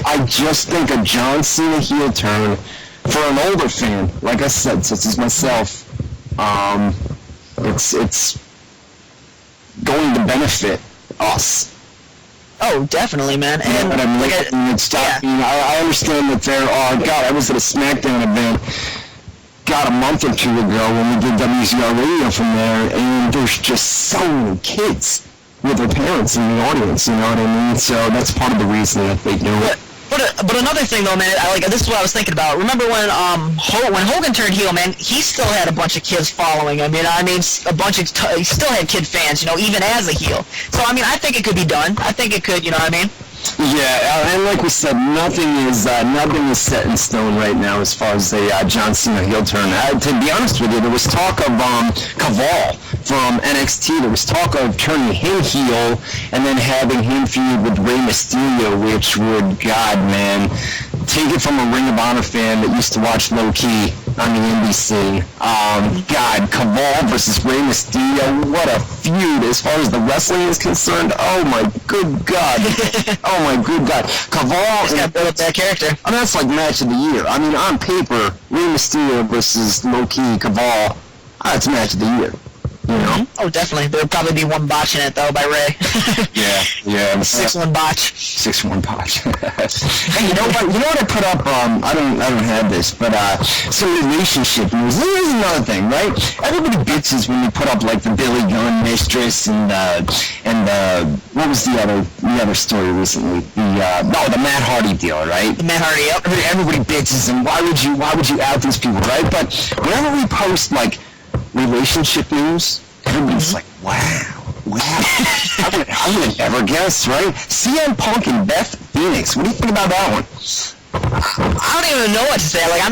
I just think a John Cena heel turn for an older fan, like I said, such as myself, it's going to benefit us. Oh, definitely, man. And I understand that there are. God, I was at a SmackDown event, a month or two ago when we did WZR Radio from there, and there's just so many kids with their parents in the audience. You know what I mean? So that's part of the reason that they do it. But another thing though, man, this is what I was thinking about. Remember when Hogan turned heel, man? He still had a bunch of kids following him. He still had kid fans, even as a heel. So I think it could be done. I think it could, you know what I mean? Yeah, and like we said, nothing is set in stone right now as far as the John Cena heel turn. To be honest with you, there was talk of Caval from NXT. There was talk of turning him heel and then having him feud with Rey Mysterio, which would, God, man, take it from a Ring of Honor fan that used to watch Low Key on the NBC. God, Caval versus Rey Mysterio, what a feud as far as the wrestling is concerned. Oh my good God. Oh my good God. Caval is got to build up that character. That's like match of the year. On paper, Rey Mysterio versus Low Key Caval, that's match of the year. You know? Oh, definitely. There'll probably be one botch in it, though, by Ray. Yeah. 6-1 botch. 6-1 botch. Hey, you know what I put up? I don't have this, but some relationship news. Here's another thing, right? Everybody bitches when you put up like the Billy Gunn mistress and what was the other story recently? The Matt Hardy deal, right? The Matt Hardy, yep. Everybody bitches, and why would you out these people, right? But whenever we post like relationship news, everybody's like, wow. I would have never guessed, right? CM Punk and Beth Phoenix. What do you think about that one? I don't even know what to say. Like, I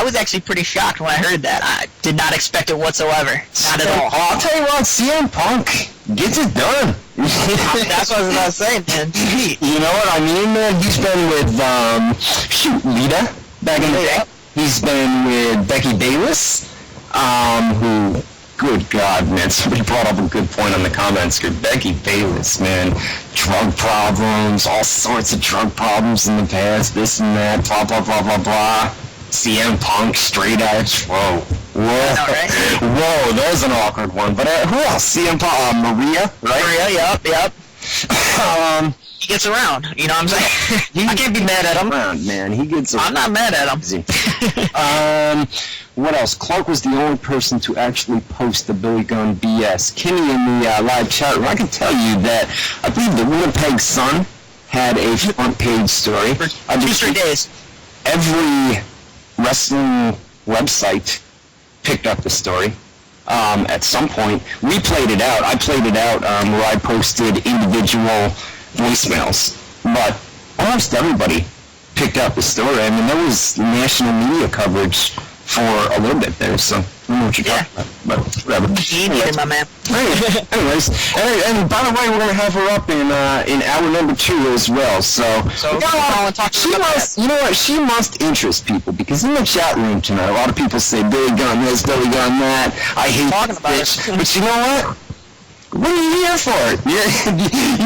was actually pretty shocked when I heard that. I did not expect it whatsoever. Not at all. I'll tell you what, CM Punk gets it done. That's what I was about to say, man. You know what I mean, man? He's been with Lita back in the day. He's been with Becky Bayless. Who, good God, man, somebody brought up a good point on the comments here. Becky Bayless, man, drug problems, all sorts of drug problems in the past, this and that, blah, blah, blah, blah, blah. CM Punk, straight edge, whoa, right? Whoa, there's an awkward one. But who else? CM Punk, Maria, right? Maria, yep. He gets around, you know what I'm saying? I can't be mad at him. Man, he gets around. I'm not mad at him. What else? Clark was the only person to actually post the Billy Gunn BS. Kenny in the live chat room, I can tell you that I believe the Winnipeg Sun had a front page story. For 2 straight days. Every wrestling website picked up the story. At some point, we played it out. I played it out where I posted individual voicemails, but almost everybody picked up the story. I mean, there was national media coverage for a little bit there, so I don't know what you're talking about, but whatever. Anyways, my man. Anyways, and by the way, we're gonna have her up in hour number 2 as well. So you know what? She must interest people because in the chat room tonight, a lot of people say Billy Gunn this, Billy Gunn that. I hate talking about bitch, but you know what? What are you here for? You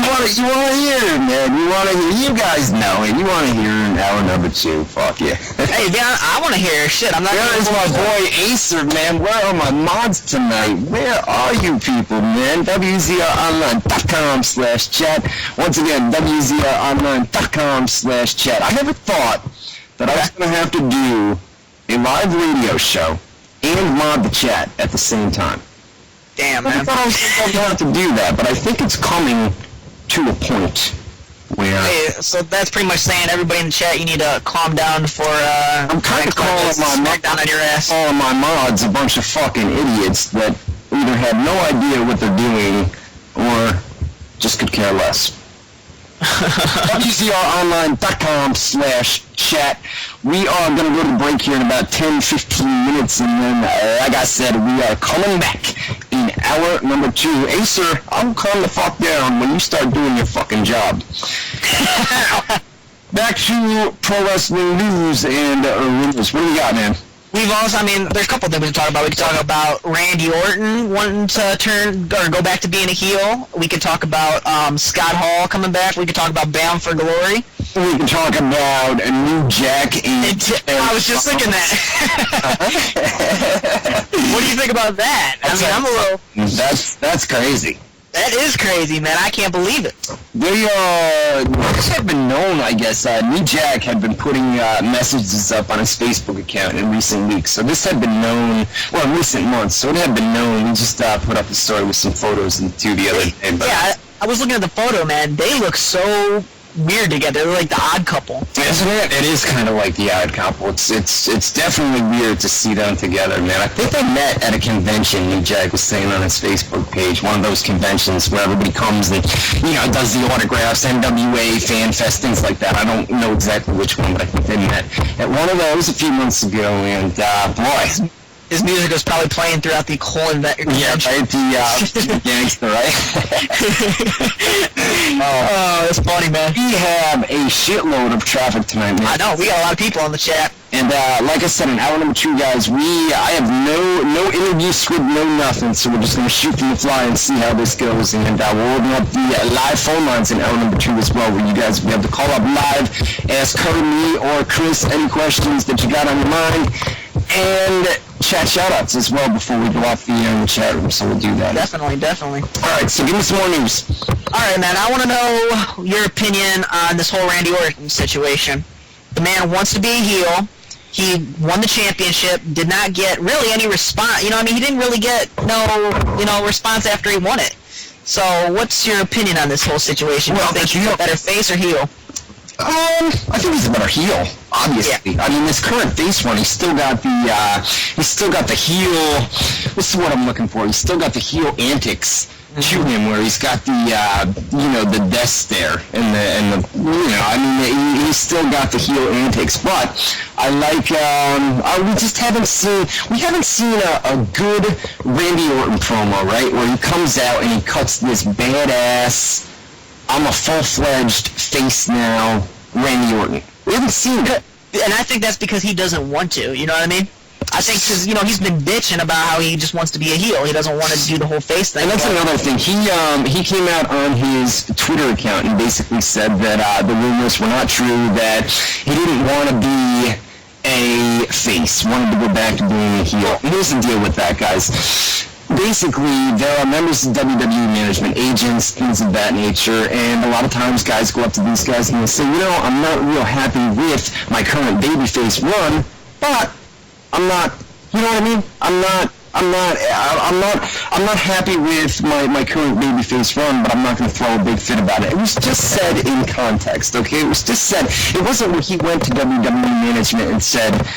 want to hear it, man. You guys know it. You want to hear it in hour number 2. Fuck yeah. Hey, man, I want to hear shit. I'm not. There's my boy Acer, man. Where are my mods tonight? Where are you people, man? WZROnline.com/chat. Once again, WZROnline.com/chat. I never thought that I was going to have to do a live radio show and mod the chat at the same time. Damn, man. I thought I was going to have to do that, but I think it's coming to a point where... Hey, so that's pretty much saying everybody in the chat, you need to calm down for, I'm kind of calling my mods a bunch of fucking idiots that either have no idea what they're doing or just could care less. WZROnline.com/chat. We are going to go to break here in about 10-15 minutes, and then, like I said, we are coming back in hour number 2. Acer, I'll calm the fuck down when you start doing your fucking job. Back to pro wrestling news and rumors. What do you got, man? We've also, I mean, there's a couple things we can talk about. We can talk about Randy Orton wanting to turn or go back to being a heel. We could talk about Scott Hall coming back. We could talk about Bound for Glory. We can talk about a New Jack and I was just thinking that. What do you think about that? I mean, I'm a little... That's crazy. That is crazy, man. I can't believe it. This had been known, I guess. New Jack had been putting messages up on his Facebook account in recent weeks. So this had been known, well, in recent months. So it had been known. We just put up a story with some photos and the other day. But yeah, I was looking at the photo, man. They look so weird together. They're like the odd couple. Isn't it? It is kind of like the odd couple. It's definitely weird to see them together, man. I think they met at a convention. New Jack was saying on his Facebook page, one of those conventions where everybody comes and, does the autographs, NWA, Fan Fest, things like that. I don't know exactly which one, but I think they met at one of those a few months ago, and boy... His music was probably playing throughout the whole event. Yeah, right, the gangster, right? Oh, that's funny, man. We have a shitload of traffic tonight, man. I know, we got a lot of people on the chat. And like I said, in hour number 2, guys, I have no interview script, no nothing, so we're just going to shoot from the fly and see how this goes. And we'll open up the live phone lines in hour number 2 as well, where you guys will be able to call up live, ask her, me, or Chris any questions that you got on your mind, and chat shout-outs as well before we go off the air in the chat room, so we'll do that. Definitely. All right, so give me some more news. All right, man, I want to know your opinion on this whole Randy Orton situation. The man wants to be a heel. He won the championship, did not get really any response. He didn't really get no response after he won it. So what's your opinion on this whole situation? Well, do you think he's a better face or heel? I think he's a better heel, obviously. Yeah. I mean, this current face run, he's still got the heel. What's the word I'm looking for? He's still got the heel antics to him, where he's got the the death stare and the he's still got the heel antics. But I like we haven't seen a good Randy Orton promo, right? Where he comes out and he cuts this badass, I'm a full-fledged face now, Randy Orton. We haven't seen it. And I think that's because he doesn't want to, you know what I mean? I think because, he's been bitching about how he just wants to be a heel. He doesn't want to do the whole face thing. And that's another thing. He came out on his Twitter account and basically said that the rumors were not true, that he didn't want to be a face, wanted to go back to being a heel. Here's the deal with that, guys. Basically, there are members of WWE management, agents, things of that nature, and a lot of times guys go up to these guys and they say, I'm not real happy with my current babyface run, but I'm not, you know what I mean? I'm not happy with my current babyface run, but I'm not going to throw a big fit about it. It was just said in context, okay? It was just said. It wasn't where he went to WWE management and said,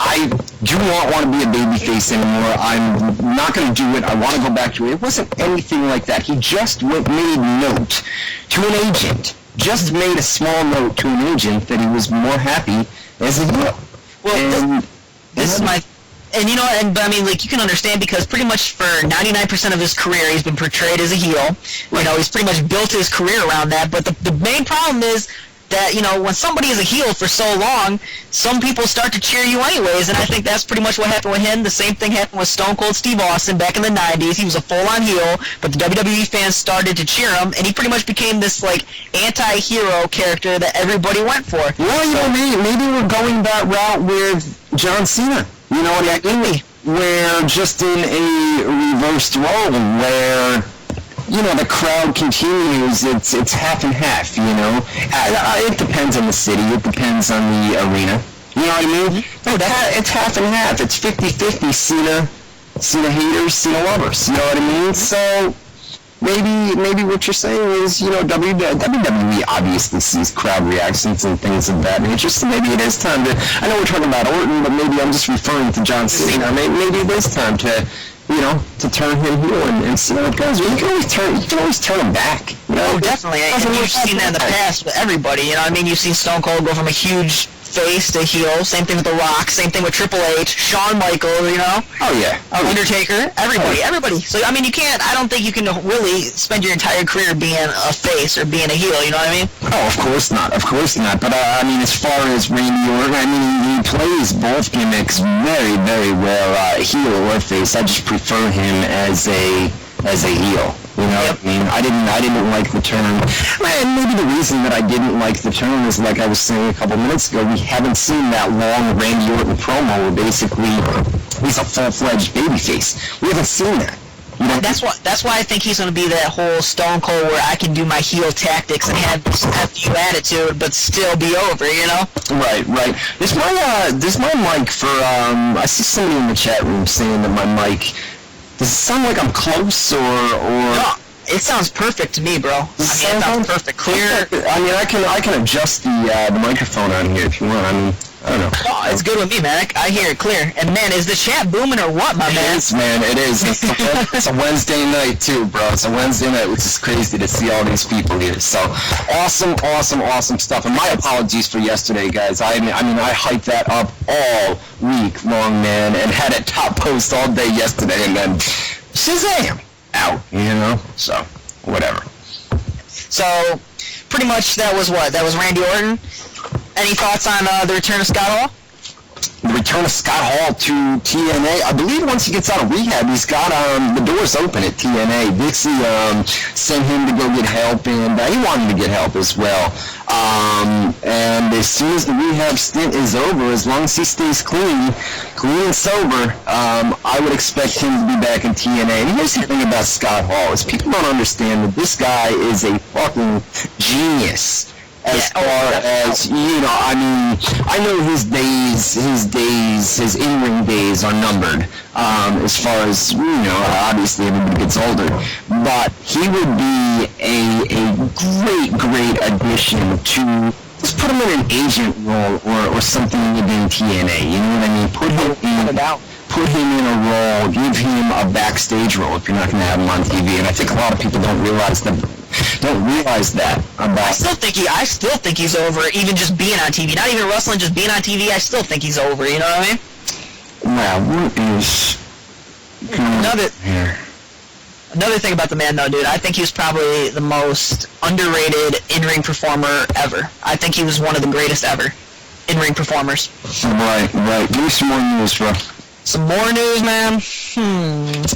I do not want to be a babyface anymore. I'm not going to do it. I want to go back to it. It wasn't anything like that. He just made note to an agent. Just made a small note to an agent that he was more happy as a heel. Well, this is my... And but I mean, like, you can understand, because pretty much for 99% of his career, he's been portrayed as a heel. Right. He's pretty much built his career around that. But the main problem is that, when somebody is a heel for so long, some people start to cheer you anyways, and I think that's pretty much what happened with him. The same thing happened with Stone Cold Steve Austin back in the 90s. He was a full-on heel, but the WWE fans started to cheer him, and he pretty much became this, like, anti-hero character that everybody went for. Well, maybe we're going that route with John Cena. You know what I mean? We're just in a reversed role where... the crowd continues, it's half and half, It depends on the city, it depends on the arena. You know what I mean? It's half and half. It's 50-50 Cena haters, Cena lovers. You know what I mean? So maybe what you're saying is, WWE obviously sees crowd reactions and things of that nature, so maybe it is time to, I know we're talking about Orton, but maybe I'm just referring to John Cena. Maybe it is time to turn him heel and see how it goes. You can always turn him back. Oh, definitely. And you've seen that in the past with everybody. You've seen Stone Cold go from a huge face to heel. Same thing with The Rock. Same thing with Triple H, Shawn Michaels, you know? Oh, yeah. Undertaker. Everybody. So, I mean, I don't think you can really spend your entire career being a face or being a heel, you know what I mean? Oh, of course not. But, I mean, as far as Randy Orton, I mean, he plays both gimmicks very, very well, heel or face. I just prefer him as a heel. You know, Yep. I mean, I didn't like the term. And maybe the reason that I didn't like the term is, like I was saying a couple minutes ago, we haven't seen that long Randy Orton promo where basically he's a full-fledged babyface. We haven't seen that. You know? That's why I think he's going to be that whole Stone Cold where I can do my heel tactics and have this F-you attitude, but still be over, you know? Right. There's my mic for, I see somebody in the chat room saying that my mic, does it sound like I'm close or? No, it sounds perfect to me, bro. I mean, it sounds perfect, clear. I mean, I can adjust the microphone on here if you want. I mean, I don't know. Oh, it's good with me, man. I hear it clear. And, man, is the chat booming or what, my man? It is, man. It is. It's a Wednesday night, too, bro. It's a Wednesday night, which is crazy to see all these people here. So, awesome stuff. And my apologies for yesterday, guys. I mean, I hyped that up all week long, man, and had it top post all day yesterday, and then shazam! Out, you know? So, whatever. So, pretty much that was what? That was Randy Orton. Any thoughts on the return of Scott Hall? The return of Scott Hall to TNA. I believe once he gets out of rehab, he's got the doors open at TNA. Dixie sent him to go get help, and he wanted to get help as well. And as soon as the rehab stint is over, as long as he stays clean and sober, I would expect him to be back in TNA. And here's the thing about Scott Hall, is people don't understand that this guy is a fucking genius. As far as, you know, I mean, I know his in-ring days are numbered, as far as, you know, obviously everybody gets older, but he would be a great addition to, just put him in an agent role or something within TNA, you know what I mean? Put him in a role, give him a backstage role if you're not going to have him on TV, and I think a lot of people don't realize that about. I still think he's over, even just being on TV. Not even wrestling, just being on TV. I still think he's over. You know what I mean? Wow, what is another thing about the man, though, dude? I think he was probably the most underrated in-ring performer ever. I think he was one of the greatest ever in-ring performers. Right. Give me some more news, bro. Some more news, man.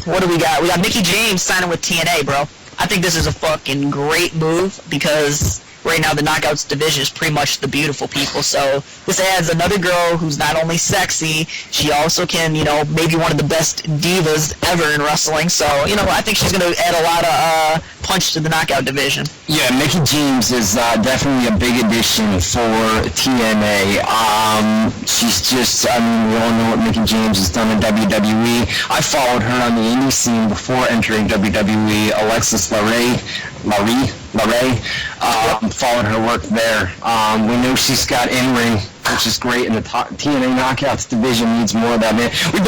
What do we got? We got Mickie James signing with TNA, bro. I think this is a fucking great move because right now the Knockouts division is pretty much the beautiful people. So this adds another girl who's not only sexy, she also can, you know, maybe one of the best divas ever in wrestling. So, you know, I think she's going to add a lot of punch to the Knockout division. Yeah, Mickie James is definitely a big addition for TNA. She's just, I mean, we all know what Mickie James has done in WWE. I followed her on the indie scene before entering WWE. Alexis Larray, followed her work there. We know she's got in-ring, which is great, and the TNA Knockouts division needs more of that, man. We've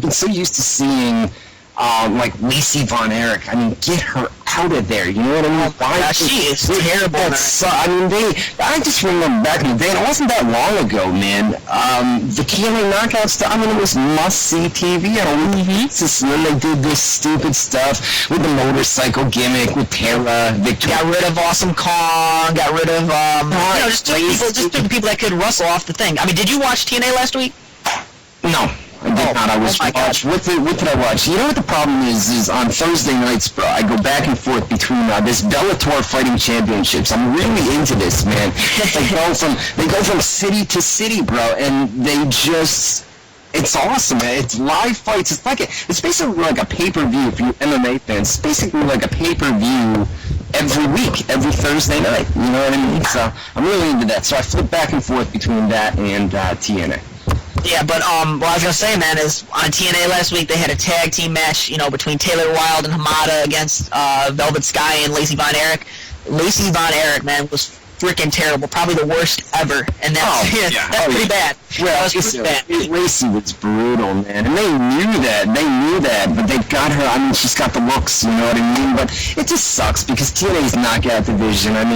been so used to seeing like Lacey Von Erich. I mean, get her out of there. You know what I mean? She is terrible. I mean, I just remember back in the day, and it wasn't that long ago, man. The TNA Knockouts, I mean, it was must-see TV on a weekly basis, and then they did this stupid stuff with the motorcycle gimmick with Tara, Victoria. Got rid of Awesome Kong, got rid of, you know, just took people that could wrestle off the thing. I mean, did you watch TNA last week? No. I did not. I was watch. What did I watch? You know what the problem is on Thursday nights, bro, I go back and forth between this Bellator Fighting Championships. I'm really into this, man. They go from city to city, bro, and it's awesome, man. It's live fights. It's basically like a pay-per-view for you MMA fans. It's basically like a pay-per-view every week, every Thursday night. You know what I mean? So I'm really into that. So I flip back and forth between that and TNA. Yeah, but what I was gonna say, man, is on TNA last week they had a tag team match, you know, between Taylor Wilde and Hamada against Velvet Sky and Lacey Von Erich. Lacey Von Erich, man, was freaking terrible, probably the worst ever, and that's pretty bad. Well, Lacey was brutal, man, and they knew that, but they got her. I mean, she's got the looks, you know what I mean? But it just sucks because TNA's knockout division. I mean.